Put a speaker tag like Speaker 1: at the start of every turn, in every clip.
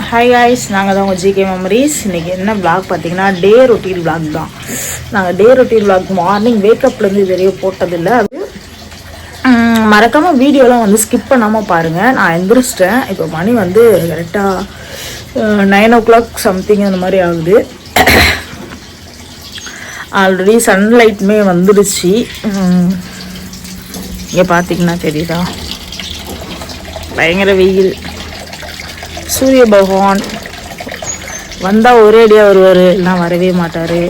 Speaker 1: Hi guys, நாங்கள் தான் உங்கள் ஜிகே மெமரிஸ். இன்றைக்கி என்ன விளாக் பார்த்தீங்கன்னா டே ரொட்டீன் விளாக் தான். நாங்கள் டே ரொட்டீன் விளாக் மார்னிங் வேக்கப்லேருந்து இது வரையும் போட்டதில்லை. அது மறக்காமல் வீடியோலாம் வந்து ஸ்கிப் பண்ணாமல் பாருங்கள். நான் எந்திரிச்சிட்டேன். இப்போ மணி வந்து கரெக்டாக 9 o'clock சம்திங் அந்த மாதிரி ஆகுது. ஆல்ரெடி சன்லைட்டுமே வந்துடுச்சு. இங்கே பார்த்தீங்கன்னா தெரியுதா, பயங்கர வெயில். சூரிய பகவான் வந்தால் ஒரே அடியாக வருவார், இல்லைனா வரவே மாட்டார்.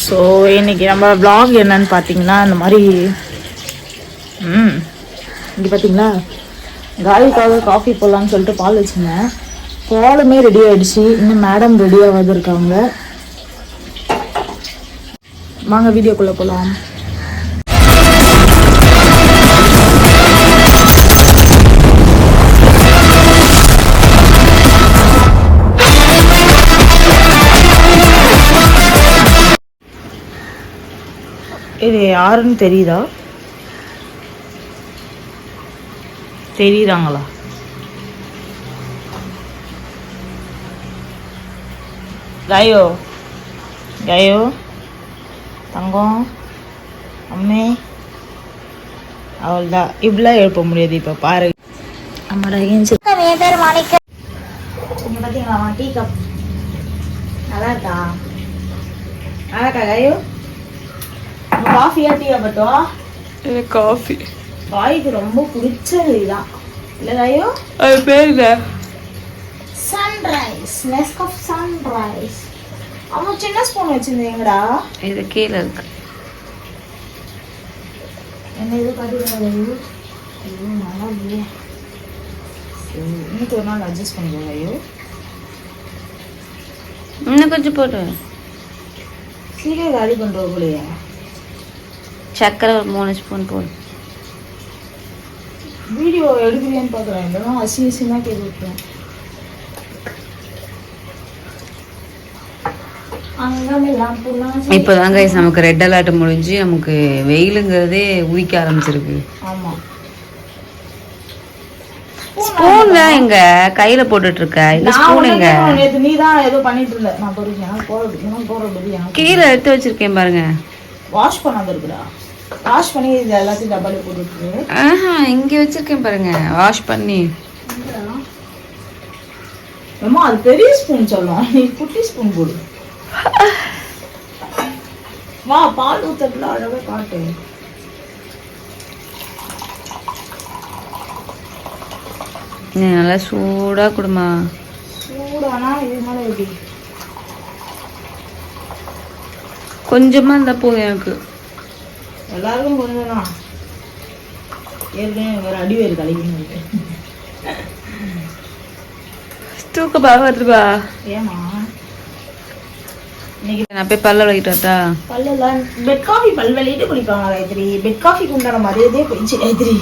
Speaker 1: ஸோ இன்றைக்கி நம்ம vlog என்னன்னு பார்த்தீங்கன்னா, இந்த மாதிரி இங்கே பார்த்தீங்களா காலிக்காக காஃபி போடலான்னு சொல்லிட்டு பால் வச்சுருந்தேன். பாலுமே ரெடி ஆகிடுச்சு. இன்னும் மேடம் ரெடியாக வந்திருக்காங்க. வாங்க வீடியோக்குள்ளே போகலாம். இது யாருன்னு தெரியுதாங்களா? காயோ காயோ தங்கம் அம்மே, அவள்தான். இப்படிலாம் எழுப்ப முடியாது. இப்போ பாரு, அம்மாடா ஏஞ்சி. என் பேர் மாணிக்க. இங்கே பார்த்தீங்களா டீ கப் நல்லா இருக்கா? நல்லா இருக்கா காயோ? காஃபியா டீயா பட்டோம்?
Speaker 2: எனக்கு காஃபி.
Speaker 1: காய்க்கு ரொம்ப பிடிச்சது இதுதான் இல்லை காயோ?
Speaker 2: அது பேர்
Speaker 1: சன்ரைஸ், நெஸ்கஃப் சன்ரைஸ். அம்மா சின்ன ஸ்பூன் வச்சிருந்தீங்கடா.
Speaker 2: இது கீழே இருக்கு.
Speaker 1: என்ன இது காட்டுறாங்க? ஐயோ நல்லா இல்லையே. இன்னைக்கு ஒரு நாள் அட்ஜஸ்ட் பண்ணிக்கோங்க. ஐயோ
Speaker 2: இன்னும் கொஞ்சம் போட்டு
Speaker 1: சீக்கிரம் காலி பண்ணுறோம் போலையே.
Speaker 2: சக்கரை ஒரு 3 ஸ்பூன் போடு.
Speaker 1: வீடியோ எடுக்கிறேன்னு பார்க்குறேன், இல்லைன்னா அசிங்கமாக கேட்டுவிட்டேன்.
Speaker 2: இப்போதான் கைஸ் நமக்கு ரெட் அலர்ட் முடிஞ்சு நமக்கு வெயிலுங்கிறதே உதிக்க ஆரம்பிச்சிருக்கு.
Speaker 1: ஆமாம்.
Speaker 2: ஸ்பூன் தான் எங்க கையில போட்டுட்டு இருக்க. இந்த ஸ்பூன் எங்க?
Speaker 1: நேத்து நீ தான் ஏதோ பண்ணிட்டு இருந்த. நான் போறேன்
Speaker 2: கீழே எடுத்து வச்சிருக்கேன் பாருங்க.
Speaker 1: வாஷ் பண்ணாத இருக்குடா. வாஷ் பண்ணி இது எல்லாத்தையும் டப்பால போட்டுட்டு.
Speaker 2: இங்க வச்சிருக்கேன் பாருங்க, வாஷ் பண்ணி.
Speaker 1: அம்மா அது பெரிய ஸ்பூன் சொல்லலாம், நீ குட்டி ஸ்பூன் போடு. வா பால் ஊத்தல அழகா காட்டு.
Speaker 2: நல்லா சூடா குடுமா.
Speaker 1: சூடானா இது மேல எப்படி?
Speaker 2: கொஞ்சமா இருந்தா போதும் எனக்கு.
Speaker 1: எல்லாருக்கும் கொஞ்சம் தான். ஏற்கனவே வேற அடிவேறு கலைக்கு
Speaker 2: தூக்க பாக வருதுப்பா.
Speaker 1: ஏமா இன்னைக்கு
Speaker 2: நான் போய் பல்ல விளக்கிட்டு வரட்டா?
Speaker 1: பல்லெல்லாம் பெட் காஃபி பல் விளக்கிட்டு குடிப்பாங்க காயத்ரி. பெட் காஃபிக்கு உண்டான மரியாதையே போயிடுச்சு காயத்ரி.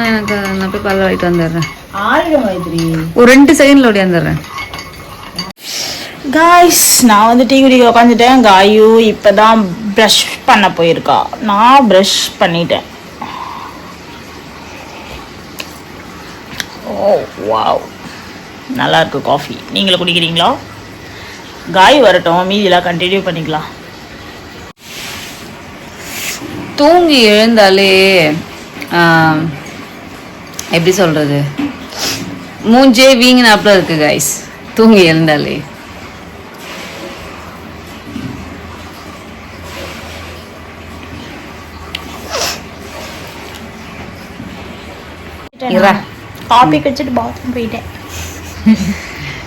Speaker 2: எனக்கு நான் போய் பல்ல விளக்கிட்டு வந்துடுறேன்.
Speaker 1: ஆயிடும் காயத்ரி.
Speaker 2: ஒரு 2 செகண்ட்ல ஓடி வந்துடுறேன்.
Speaker 1: காய்ஸ், நான் வந்து டீ குடிக்க உட்காந்துட்டேன். காயு இப்போதான் ப்ரஷ் பண்ண போயிருக்கா. நான் ப்ரஷ் பண்ணிட்டேன். ஓ வாவ், நல்லா இருக்கு காஃபி. நீங்களும் குடிக்கிறீங்களா? காய் வரட்டும், மீதியெல்லாம் கண்டினியூ பண்ணிக்கலாம்.
Speaker 2: தூங்கி எழுந்தாலே எப்படி சொல்றது, மூஞ்சே வீங்கினாப்புல இருக்கு காய்ஸ். தூங்கி எழுந்தாலே
Speaker 1: காஃபி குடிச்சிட்டு பாத்ரூம் போயிட்டேன்.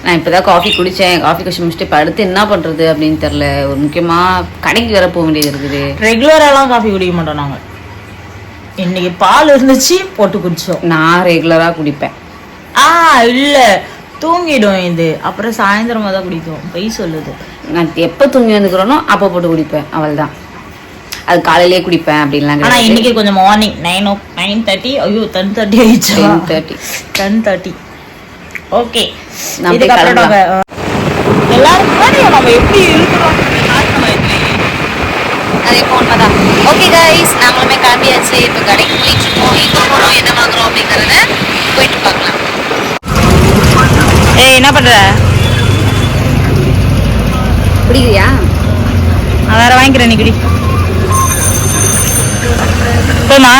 Speaker 2: நான் இப்போதான் காஃபி குடித்தேன். காஃபி குடிச்சு முடிச்சுட்டு இப்போ அடுத்து என்ன பண்ணுறது அப்படின்னு தெரில. ஒரு முக்கியமாக கடைக்கு வேற போக வேண்டியது இருக்குது.
Speaker 1: ரெகுலராலாம் காஃபி குடிக்க மாட்டோம் நாங்கள். இன்னைக்கு பால் இருந்துச்சு போட்டு குடித்தோம்.
Speaker 2: நான் ரெகுலராக குடிப்பேன்.
Speaker 1: இல்லை தூங்கிடும் இது. அப்புறம் சாயந்தரமாக தான் குடிக்கும். பொய் சொல்லுது.
Speaker 2: நான் எப்போ தூங்கி வந்துக்கிறோனோ அப்போ போட்டு குடிப்பேன், அவள் தான். அது காலையிலே குடிப்பேன் அப்படின்லாம்.
Speaker 1: ஆனால் இன்னைக்கு கொஞ்சம் மார்னிங் 9:30. ஐயோ 10:30 ஆயிடுச்சு. 10:30. ஓகே, இதுக்கப்புறம் எல்லாரும் நம்ம எப்படி இருக்கிறோம்
Speaker 2: அதே போன்தான். ஓகே கைஸ், நாங்களுமே கிளம்பியாச்சு. இப்போ கடைக்கு போயிட்டு இருக்கோம். எங்கே போகிறோம், என்ன வாங்குறோம் அப்படிங்கிறத போயிட்டு பார்க்கலாம்.
Speaker 1: என்ன பண்ற?
Speaker 2: பிடிக்கிறியா?
Speaker 1: நான் வேற வாங்கிக்கிறேன் நீ குடி. போமா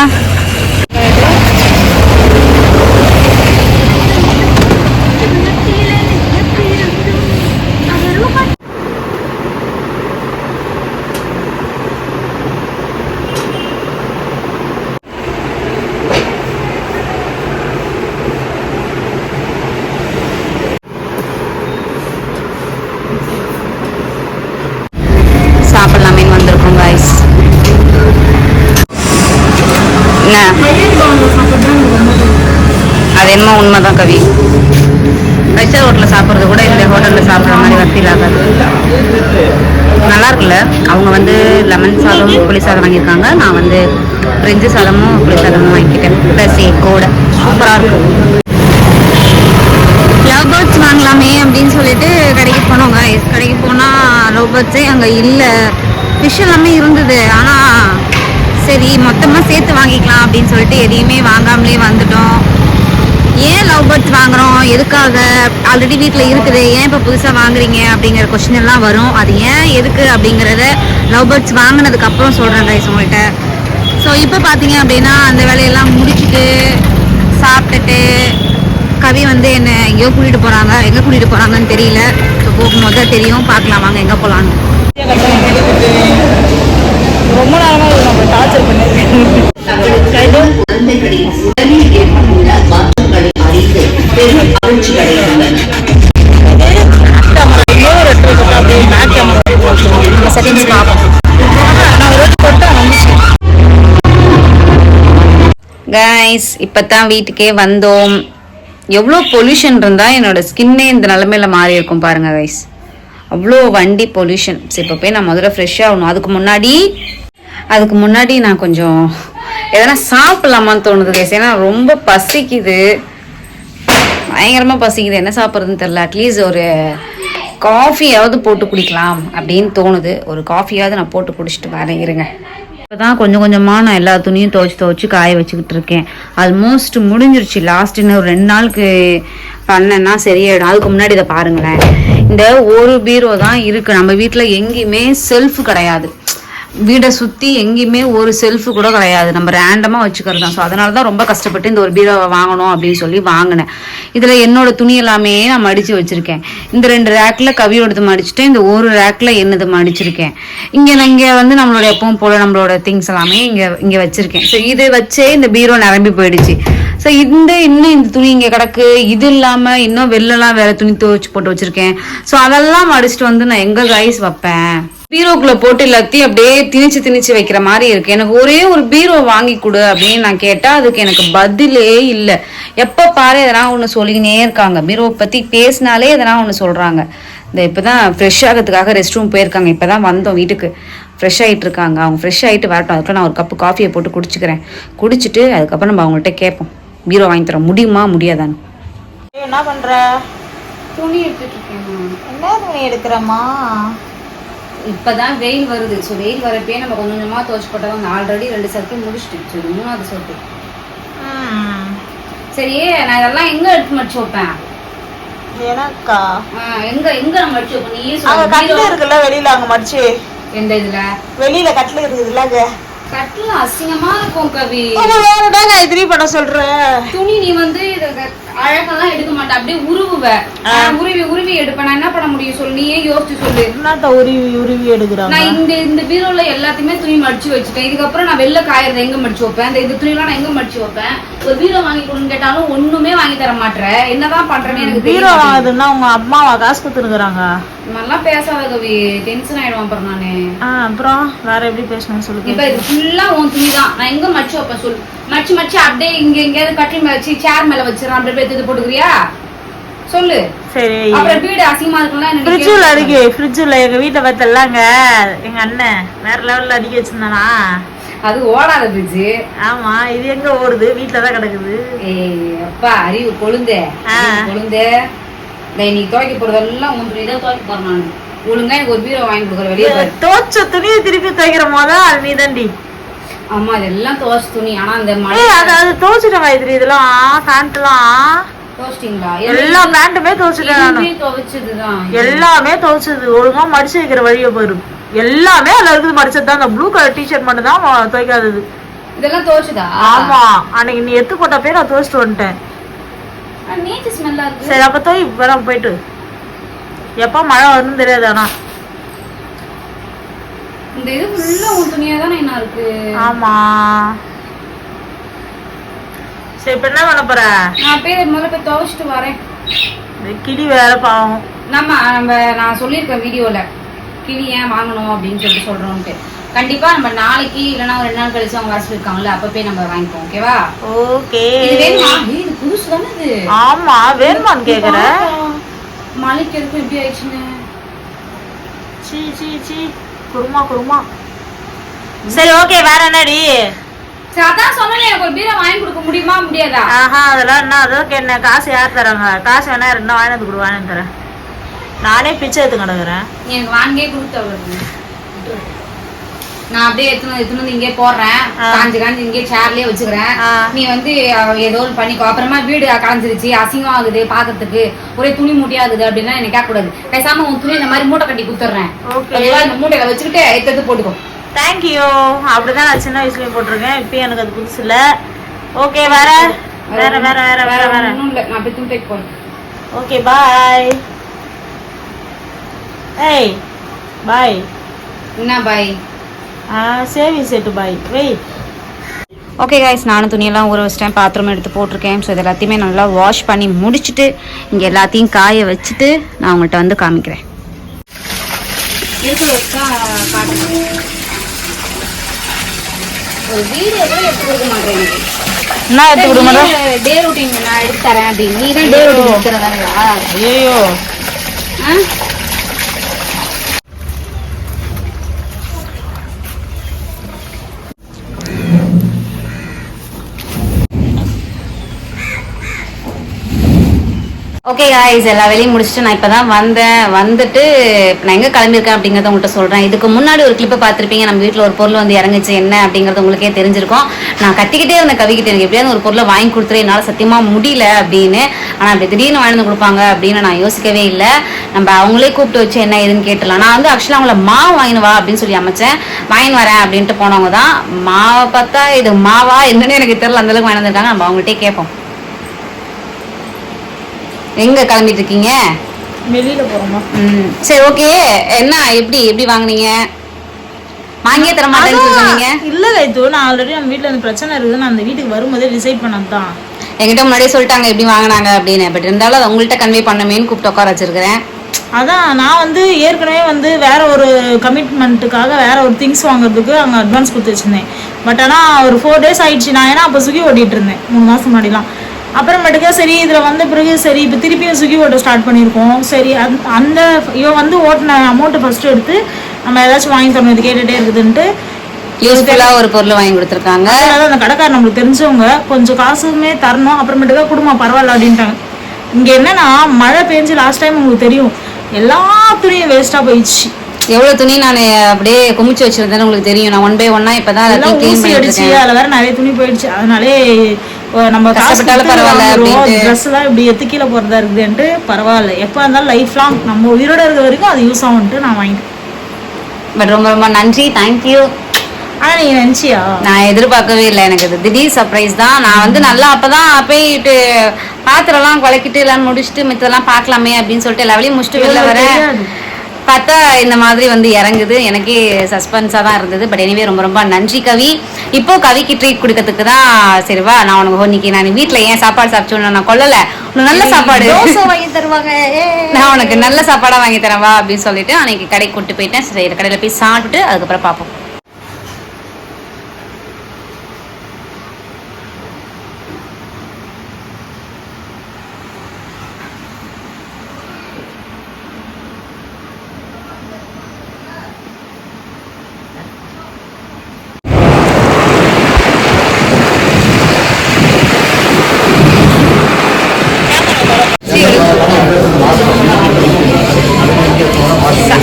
Speaker 2: சாப்பிடலாமேன்னு வந்திருக்கோம் guys. அது என்னமோ உண்மைதான் கவி. ஃபைவ் ஹோட்டலில் சாப்பிட்றது கூட இந்த ஹோட்டலில் சாப்பிட்ற மாதிரி வசதியில் ஆகாது. நல்லா இருக்குல்ல. அவங்க வந்து லெமன் சாதம் புளி சாதம் வாங்கியிருக்காங்க. நான் வந்து பிரிஞ்சு சாதமும் புளி சாதமும் வாங்கிக்கிட்டேன். ப்ளஸ் எக்கோட சூப்பராக இருக்கும். லவ் பேர்ட்ஸ் வாங்கலாமே அப்படின்னு சொல்லிட்டு கடைக்கு போனோங்க. கடைக்கு போனால் லவ் பேர்ட்ஸே அங்கே இல்லை. ஃபிஷ் எல்லாமே இருந்தது. ஆனால் சரி மொத்தமாக சேர்த்து வாங்கிக்கலாம் அப்படின்னு சொல்லிட்டு எதையுமே வாங்காமலே வந்துட்டோம். ஏன் லவ் பேர்ட்ஸ் வாங்குறோம், எதுக்காக, ஆல்ரெடி வீட்டில் இருக்குது, ஏன் இப்போ புதுசாக வாங்குறீங்க அப்படிங்கிற கொஸ்டின் எல்லாம் வரும். அது ஏன் எதுக்கு அப்படிங்கிறத லவ் பேர்ட்ஸ் வாங்கினதுக்கப்புறம் சொல்கிறேன் கைஸ் உங்கள்கிட்ட. ஸோ இப்போ பார்த்தீங்க அப்படின்னா அந்த வேலையெல்லாம் முடிச்சுட்டு சாப்பிட்டுட்டு கவி வந்து என்னை எங்கேயோ கூட்டிகிட்டு போகிறாங்க. எங்கே கூட்டிகிட்டு போகிறாங்கன்னு தெரியல. ஸோ போகும்போது தான் தெரியும். பார்க்கலாம் வாங்க எங்கே போகலான்னு.
Speaker 1: ரொம்ப நேரமாக நம்ம டார்ச்சர் பண்ணிருக்கேன்.
Speaker 2: கைஸ் இப்பதான் வீட்டுக்கே வந்தோம். எவ்வளோ பொல்யூஷன் இருந்தா என்னோட ஸ்கின்னே இந்த நிலைமையில மாறி இருக்கும் பாருங்க கைஸ். அவ்வளோ வண்டி பொல்யூஷன். சரி இப்போ போய் நான் முதல்ல ஃப்ரெஷ்ஷாக ஆகணும். அதுக்கு முன்னாடி நான் கொஞ்சம் எதனா சாப்பிடலாமான்னு தோணுது கைஸ். ஏன்னா ரொம்ப பசிக்குது, பயங்கரமாக பசிக்குது. என்ன சாப்பிட்றதுன்னு தெரில. அட்லீஸ்ட் ஒரு காஃபியாவது போட்டு குடிக்கலாம் அப்படின்னு தோணுது. ஒரு காஃபியாவது நான் போட்டு குடிச்சிட்டு வரேன் இருங்க. இப்போ தான் கொஞ்சம் கொஞ்சமாக நான் எல்லா துணியும் துவைச்சி காய வச்சுக்கிட்டு இருக்கேன். ஆல்மோஸ்ட் முடிஞ்சிருச்சு. லாஸ்ட் இன்னும் ஒரு 2 நாளுக்கு பண்ணேன்னா சரியாயிடும். அதுக்கு முன்னாடி இதை பாருங்களேன். இந்த ஒரு பீரோ தான் இருக்குது நம்ம வீட்டில். எங்கேயுமே செல்ஃப் கிடையாது. வீடை சுற்றி எங்கேயுமே ஒரு செல்ஃபு கூட கிடையாது. நம்ம ரேண்டமாக வச்சுக்கிறது தான். ஸோ அதனால தான் ரொம்ப கஷ்டப்பட்டு இந்த ஒரு பீரோவை வாங்கணும் அப்படின்னு சொல்லி வாங்கினேன். இதில் என்னோட துணி எல்லாமே நான் மடித்து வச்சுருக்கேன். இந்த 2 ரேக்கில் கவியோடது மடிச்சுட்டேன். இந்த ஒரு ரேக்கில் என்னது மடிச்சிருக்கேன். இங்கே வந்து நம்மளோட எப்பவும் போல் நம்மளோட திங்ஸ் எல்லாமே இங்கே வச்சுருக்கேன். ஸோ இதை வச்சே இந்த பீரோ நிரம்பி போயிடுச்சு. ஸோ இன்னும் இந்த துணி இங்கே கிடக்கு. இது இல்லாமல் இன்னும் வெளிலலாம் வேறு துணி துவைச்சு போட்டு வச்சுருக்கேன். ஸோ அதெல்லாம் மடிச்சுட்டு வந்து நான் எங்கே கைஸ் வைப்பேன்? பீரோக்குள்ள போட்டு எல்லாத்தையும் அப்படியே திணிச்சு வைக்கிற மாதிரி இருக்கு. எனக்கு ஒரே ஒரு பீரோ வாங்கி கொடு அப்படின்னு நான் கேட்டா அதுக்கு எனக்கு பதிலே இல்லை. எப்ப பாரு எதனா ஒண்ணு சொல்லிக்கினே இருக்காங்க. பீரோ பத்தி பேசினாலே எதனா ஒண்ணு சொல்றாங்க. இந்த இப்பதான் ஃப்ரெஷ் ஆகிறதுக்காக ரெஸ்ட் ரூம் போயிருக்காங்க. இப்பதான் வந்தோம் வீட்டுக்கு. ஃப்ரெஷ் ஆகிட்டு இருக்காங்க. அவங்க ஃப்ரெஷ் ஆகிட்டு வரட்டும். அதுக்குள்ள நான் ஒரு கப்பு காஃபியை போட்டு குடிச்சுக்கிறேன். குடிச்சிட்டு அதுக்கப்புறம் நம்ம அவங்கள்ட்ட கேட்போம் பீரோ வாங்கி தரோம் முடியுமா முடியாதான்னு.
Speaker 1: என்ன பண்ற?
Speaker 2: துணி எடுத்துட்டு இருக்கேன்.
Speaker 1: என்ன துணி எடுக்கிறம்மா?
Speaker 2: இப்பதான் வெயில் வருது. ஸோ வெயில் வரப்பே நம்ம கொஞ்சம் கொஞ்சமா துவச்சு போட்டோம். ஆல்ரெடி 2 சர்க்கிள் முடிச்சுட்டு. சரி 3வது சர்க்கிள். சரி நான் இதெல்லாம் எங்க எடுத்து மடிச்சு வைப்பேன்?
Speaker 1: எனக்கா?
Speaker 2: எங்க நம்ம மடிச்சு வைப்போம்? நீ
Speaker 1: கட்டில இருக்குல்ல வெளியில, அங்க மடிச்சு.
Speaker 2: எந்த இதுல?
Speaker 1: வெளியில கட்டில இருக்குதுல்ல, அங்க
Speaker 2: கட்டில அசிங்கமா இருக்கும் கவி.
Speaker 1: வேறதாங்க எதிரி பண்ண சொல்ற
Speaker 2: துணி நீ வந்து அழகெல்லாம் எடுக்க மாட்டேன். அப்படியே உருவி எடுப்பேன். நான் என்ன பண்ண முடியும் சொல்லு? நீயே யோசிச்சு சொல்லு.
Speaker 1: என்னத்த உருவி எடுக்கிறேன்?
Speaker 2: நான் இந்த பீரோல எல்லாத்தையுமே துணி மடிச்சு வச்சுட்டேன். இதுக்கப்புறம் நான் வெளில காயறத எங்க மடிச்சு வைப்பேன்? இந்த துணியெல்லாம் நான் எங்க மடிச்சு வைப்பேன்? ஒரு பீரோ வாங்கி கொடுன்னு கேட்டாலும் ஒண்ணுமே வாங்கி தர மாட்டேன். என்னதான் பண்றேன்னு எனக்கு
Speaker 1: பீரோ வாங்குதுன்னா உங்க அம்மாவா காசு கொடுத்துருக்குறாங்க?
Speaker 2: நல்லா பேசாத கவி, டென்ஷன் ஆயிடுவான் அப்புறம் நானு.
Speaker 1: அப்புறம் வேற எப்படி பேசணும்னு சொல்லுங்க.
Speaker 2: இப்ப இது ஃபுல்லா உன் துணி தான். நான் எங்க மடிச்சு வைப்பேன் சொல்லு? மடிச்சு அப்படியே இங்க எங்கேயாவது கட்டில் மேல வச்சு சேர் மேல வச்சிடறேன். அப்படியே எடுத்து போட்டுக்கிறியா சொல்லு? சரி. அப்புறம் வீடு அசிங்கமா இருக்கலாம்.
Speaker 1: ஃப்ரிட்ஜ்ல அடிக்க, ஃப்ரிட்ஜ்ல எங்க வீட்டை பார்த்தலாங்க எங்க அண்ணன் வேற லெவல்ல அடிக்க வச்சிருந்தானா.
Speaker 2: அது ஓடாத ஃப்ரிட்ஜ்.
Speaker 1: ஆமா, இது எங்க ஓடுது? வீட்டுல தான் கிடக்குது.
Speaker 2: ஏய் அப்பா அறிவு கொழுந்தே நீ துவைக்க போறதெல்லாம் உன் துணி தான் துவைக்க போறேன். நான் ஒழுங்கா எனக்கு ஒரு பீரோ வாங்கி கொடுக்குற. வெளியே
Speaker 1: துவைச்ச துணியை திருப்பி துவைக்கிற போது அது நீ தாண்டி.
Speaker 2: ஆமா இதெல்லாம் துவைச்ச துணி. ஆனா அந்த மழை
Speaker 1: அது துவைச்சிட்டவா இது. இதெல்லாம் பேண்ட்லாம்
Speaker 2: துவைச்சிட்டீங்களா?
Speaker 1: எல்லா பேண்ட்டுமே துவைச்சிட்டேன் நானு.
Speaker 2: துவைச்சதுதான்
Speaker 1: எல்லாமே துவைச்சது. ஒழுங்கா மடிச்சு வைக்கிற வழியை போயிரு. எல்லாமே அதுல இருக்குது மடிச்சது தான். அந்த ப்ளூ கலர் டிஷர்ட் மட்டும் தான் துவைக்காதது.
Speaker 2: இதெல்லாம் துவைச்சதா?
Speaker 1: ஆமா, அன்னைக்கு நீ எத்து போட்ட பேர் நான் துவைச்சிட்டு வந்துட்டேன்.
Speaker 2: நேத்து ஸ்மெல்லா இருக்கு.
Speaker 1: சரி அப்ப தோய் வர போயிட்டு. எப்ப மழை வரும்னு தெரியாது. ஆனா
Speaker 2: இந்த இது ஃபுல்லா உன் துணியா தானே என்ன இருக்கு?
Speaker 1: ஆமா. சரி இப்ப என்ன பண்ண போற?
Speaker 2: நான் போய் முதல்ல போய் துவைச்சிட்டு வரேன்.
Speaker 1: கிளி வேற பாவம்.
Speaker 2: நான் சொல்லியிருக்கேன் வீடியோல கிளி ஏன் வாங்கணும் அப்படின்னு சொல்றோம்ட்டு. கண்டிப்பா நம்ம நாளைக்கு இல்லைன்னா ஒரு 2 நாள் கழிச்சு அவங்க வர சொல்லிருக்காங்கல்ல, அப்ப போய் நம்ம வாங்கிப்போம். ஓகேவா?
Speaker 1: ஓகே.
Speaker 2: இது வேணுமா? இது புதுசு தானே இது.
Speaker 1: ஆமா, வேணுமான்னு கேக்குற.
Speaker 2: மலைக்கு எதுக்கும் எப்படி ஆயிடுச்சுன்னு.
Speaker 1: சீ சீ சீ, குருமா. சரி ஓகே, வேற என்னடி?
Speaker 2: அதான் சொன்னேன், எனக்கு ஒரு பீரோ வாங்கி கொடுக்க முடியுமா முடியாதா?
Speaker 1: ஆஹா, அதெல்லாம் என்ன? அதெல்லாம் என்ன காசு யார் தராங்க? காசு வேணா இருந்தா வாங்கி வந்து கொடு, வாங்கி தரேன். நானே பிச்சை எடுத்து கிடக்குறேன்.
Speaker 2: எனக்கு வாங்கியே கொடுத்து நான் அப்படியே எடுத்துன்னு இங்கே போடுறேன். காஞ்சி இங்கே சேர்லயே வச்சுக்கிறேன். நீ வந்து ஏதோ பண்ணிக்கோ. அப்புறமா வீடு காஞ்சிருச்சு, அசிங்கம் ஆகுது பாக்கிறதுக்கு, ஒரே துணி மூட்டையாகுது அப்படின்னா எனக்கு கேட்க கூடாது. பேசாம உன் துணி இந்த மாதிரி மூட்டை கட்டி குடுத்துறேன். இந்த மூட்டையில வச்சுக்கிட்டு எடுத்து போட்டுக்கோ.
Speaker 1: தேங்க்யூ. அப்படிதான் நான் சின்ன வயசுலயே போட்டிருக்கேன். இப்போ எனக்கு அது புதுசு இல்ல. ஓகே, வேற வேற வேற வேற வேற வேற
Speaker 2: ஒன்றும் இல்லை. நான் போய் துணி போறேன்.
Speaker 1: ஓகே, பாய். ஏய் பாய்.
Speaker 2: என்ன பாய்?
Speaker 1: சேவிங் செட்டு பாய். வெய்.
Speaker 2: ஓகே கைஸ், நானும் துணியெல்லாம் ஊற வச்சிட்டேன், பாத்திரம் எடுத்து போட்டிருக்கேன். ஸோ இது எல்லாத்தையுமே நல்லா வாஷ் பண்ணி முடிச்சுட்டு இங்கே எல்லாத்தையும் காய வச்சுட்டு நான் உங்கள்கிட்ட வந்து காமிக்கிறேன். ஒரு வீடியோ எடுத்து கொடுக்க மாட்டேன்.
Speaker 1: என்ன எடுத்து கொடுக்க மாட்டேன்?
Speaker 2: டே ரூட்டின் நான் எடுத்து தரேன் அப்படின்னு. நீ தான் டே ரூட்டின் எடுத்துறதாங்களா?
Speaker 1: ஐயோ.
Speaker 2: ஓகே காய்ஸ், எல்லா வேலையும் முடிச்சுட்டு நான் இப்போ தான் வந்துட்டு நான் எங்கே கிளம்பியிருக்கேன் அப்படிங்கிறத உங்கள்கிட்ட சொல்கிறேன். இதுக்கு முன்னாடி ஒரு கிளிப்பை பார்த்துருப்பீங்க. நம்ம வீட்டில் ஒரு பொருள் வந்து இறங்குச்சு என்ன அப்படிங்கிறது உங்களுக்கே தெரிஞ்சிருக்கும். நான் கத்திக்கிட்டே இருந்த கவிக்கிட்ட எனக்கு எப்படியாவது ஒரு பொருளை வாங்கி கொடுத்துரு, என்னால் சத்தியமாக முடியல அப்படின்னு. ஆனால் அப்படி திடீர்னு வாங்கி வந்து கொடுப்பாங்க அப்படின்னு நான் யோசிக்கவே இல்லை. நம்ம அவங்களே கூப்பிட்டு வச்சு என்ன ஏதுன்னு கேட்டலாம். நான் வந்து ஆக்சுவலாக அவங்கள மாவு வாங்கினு வா அப்படின்னு சொல்லி அமைச்சேன். வாங்கின்னு வரேன் அப்படின்ட்டு போனவங்க தான். மாவை பார்த்தா இது மாவா என்னன்னு எனக்கு தெரியல, அந்தளவுக்கு வாங்கி வந்திருக்காங்க. நம்ம அவங்கள்ட்டே கேட்போம். எங்க கிளம்பிட்டு இருக்கீங்க?
Speaker 1: வெளியில போறோமா?
Speaker 2: சரி ஓகே. என்ன எப்படி வாங்குனீங்க? வாங்கியே தர மாட்டேன்னு சொன்னீங்க.
Speaker 1: இல்ல கைத்து, நான் ஆல்ரெடி நம்ம வீட்டுல அந்த பிரச்சனை இருக்குது. நான் அந்த வீட்டுக்கு வரும்போதே டிசைட் பண்ணதான்.
Speaker 2: என்கிட்ட முன்னாடியே சொல்லிட்டாங்க எப்படி வாங்கினாங்க அப்படின்னு. பட் இருந்தாலும் அதை உங்கள்கிட்ட கன்வே பண்ணமேன்னு கூப்பிட்டு உட்கார வச்சிருக்கிறேன்.
Speaker 1: அதான் நான் வந்து ஏற்கனவே வந்து வேற ஒரு கமிட்மெண்ட்டுக்காக வேற ஒரு திங்ஸ் வாங்குறதுக்கு அங்கே அட்வான்ஸ் கொடுத்து வச்சிருந்தேன். பட் ஆனால் ஒரு 4 days ஆயிடுச்சு. நான் ஏன்னா அப்போ சுகி ஓட்டிட்டு இருந்தேன் 3 மாதம் முன்னாடிலாம். அப்புறமேட்டுக்கா சரி இதில் வந்த பிறகு சரி இப்போ திருப்பியும் சுகி ஓட்ட ஸ்டார்ட் பண்ணியிருக்கோம். சரி அந்த இவன் வந்து ஓட்டின அமௌண்ட்டை ஃபஸ்ட்டு எடுத்து நம்ம ஏதாச்சும் வாங்கி தரணும், இது கேட்டுகிட்டே இருக்குதுன்ட்டு
Speaker 2: யூஸ்ஃபுல்லாக ஒரு பொருள் வாங்கி கொடுத்துருக்காங்க.
Speaker 1: அதாவது அந்த கடைக்காரர் நம்மளுக்கு தெரிஞ்சவங்க, கொஞ்சம் காசுமே தரணும். அப்புறமேட்டுக்கா குடும்பம் பரவாயில்ல அப்படின்ட்டாங்க. இங்கே என்னன்னா மழை பெஞ்சு லாஸ்ட் டைம் உங்களுக்கு தெரியும், எல்லா துணியும் வேஸ்ட்டாக போயிடுச்சு.
Speaker 2: எவ்வளோ துணி நான் அப்படியே குமிச்சு வச்சிருந்தேன்னு உங்களுக்கு தெரியும். நான் 1 by 1 இப்பதான் எல்லாத்தையும் க்ளீன் பண்ணி
Speaker 1: அடிச்சு அதில் வேற நிறைய துணி போயிடுச்சு. அதனாலே நம்ம கஷ்டப்பட்டாலும் பரவாயில்ல, ட்ரெஸ் தான் இப்படி எத்து கீழே போறதா இருக்குதுன்ட்டு பரவாயில்ல, எப்போ இருந்தாலும் லைஃப் லாங் நம்ம உயிரோட இருக்க வரைக்கும் அது யூஸ் ஆகும்ட்டு நான் வாங்கிட்டேன்.
Speaker 2: பட் ரொம்ப ரொம்ப நன்றி, தேங்க்யூ.
Speaker 1: ஆனால் நீங்கள் நினச்சியா?
Speaker 2: நான் எதிர்பார்க்கவே இல்லை. எனக்கு இது திடீர் சர்ப்ரைஸ் தான். நான் வந்து நல்லா அப்போதான் போயிட்டு பாத்திரம்லாம் குலைக்கிட்டு எல்லாம் முடிச்சுட்டு மித்தெல்லாம் பார்க்கலாமே அப்படின்னு சொல்லிட்டு எல்லா வேலையும் முடிச்சுட்டு வெளில வரேன். பார்த்தா இந்த மாதிரி வந்து இறங்குது. எனக்கே சஸ்பென்ஸாக தான் இருந்தது. பட் எனிவே ரொம்ப ரொம்ப நன்றி கவி. இப்போ கவிக்கு ட்ரீட் கொடுக்கறதுக்கு தான் சரிவா நான் உனக்கு இன்னைக்கு நான் வீட்டில் ஏன் சாப்பாடு சாப்பிச்சோன்னு நான் கொல்லலை, உனக்கு நல்ல சாப்பாடு
Speaker 1: வாங்கி தருவாங்க,
Speaker 2: நான் உனக்கு நல்ல சாப்பாடாக வாங்கி தரேன் வா அப்படின்னு சொல்லிட்டு அன்னைக்கு கடைக்கு கூப்பிட்டு போயிட்டேன். சரி கடையில் போய் சாப்பிட்டுட்டு அதுக்கப்புறம் பார்ப்போம்.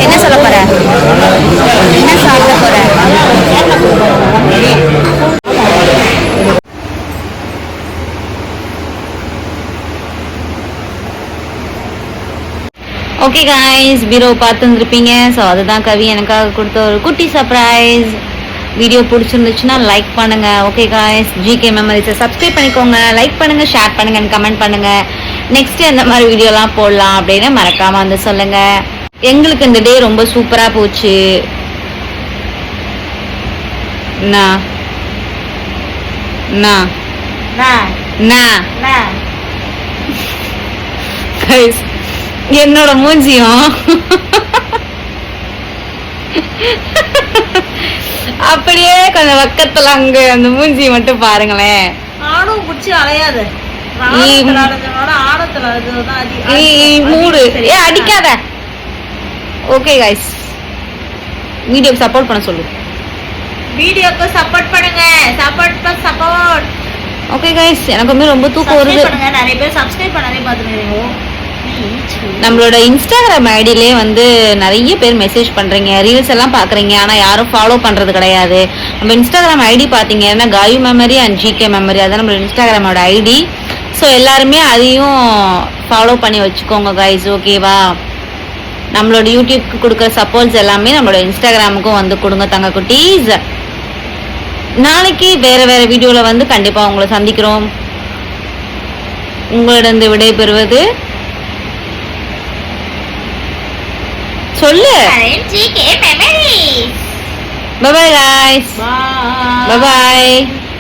Speaker 2: என்ன சொல்ல போற? என்ன சாப்பிட போற? ஓகே காய்ஸ், பீரோ பார்த்துருப்பீங்க. ஸோ அதுதான் கவி எனக்காக கொடுத்த ஒரு குட்டி சர்ப்ரைஸ். வீடியோ பிடிச்சிருந்துச்சுன்னா லைக் பண்ணுங்க. ஓகே காய்ஸ், ஜிகே மெமரிஸை சப்ஸ்கிரைப் பண்ணிக்கோங்க, லைக் பண்ணுங்க, ஷேர் பண்ணுங்க, கமெண்ட் பண்ணுங்க. நெக்ஸ்ட் எந்த மாதிரி வீடியோலாம் போடலாம் அப்படின்னு மறக்காம வந்து சொல்லுங்க. எங்களுக்கு இந்த டே ரொம்ப சூப்பரா போச்சு. என்னோட மூஞ்சியும் அப்படியே கொஞ்சம் பக்கத்துல அங்க அந்த மூஞ்சி மட்டும் பாருங்களேன்.
Speaker 1: ஆடும் பிடிச்சி அலையாது
Speaker 2: மூடு ஏ அடிக்காத. ஓகே கைஸ், வீடியோ சப்போர்ட் பண்ண சொல்லு.
Speaker 1: வீடியோக்கு சப்போர்ட் பண்ணுங்க. சப்போர்ட்.
Speaker 2: ஓகே கைஸ், எனக்குமே ரொம்ப தூக்கம் வருது.
Speaker 1: நிறைய பேர் சப்ஸ்கிரைப் பண்ணாதே பாத்துக்கிறீங்க.
Speaker 2: நம்மளோட இன்ஸ்டாகிராம் ஐடியிலே வந்து நிறைய பேர் மெசேஜ் பண்றீங்க, ரீல்ஸ் எல்லாம் பாக்குறீங்க, ஆனா யாரும் ஃபாலோ பண்றது கிடையாது. நம்ம இன்ஸ்டாகிராம் ஐடி பாத்தீங்கன்னா காயு மெமரி அண்ட் ஜிகே மெமரி, அதான் நம்மளோட இன்ஸ்டாகிராமோட ஐடி. ஸோ எல்லாருமே அதையும் ஃபாலோ பண்ணி வச்சுக்கோங்க கைஸ், ஓகேவா? நம்மளோட யூடியூப்க்கு கொடுக்குற சப்போர்ட்ஸ் எல்லாமே நம்மளோட இன்ஸ்டாகிராமுக்கும் வந்து கொடுங்க தங்க குட்டீஸ். நாளைக்கு வேற வீடியோல வந்து கண்டிப்பா உங்களை சந்திக்கிறோம். உங்களிடம் விடை பெறுவது சொல்லு.
Speaker 1: GK Memories.
Speaker 2: Bye bye guys.
Speaker 1: Bye.
Speaker 2: Bye bye.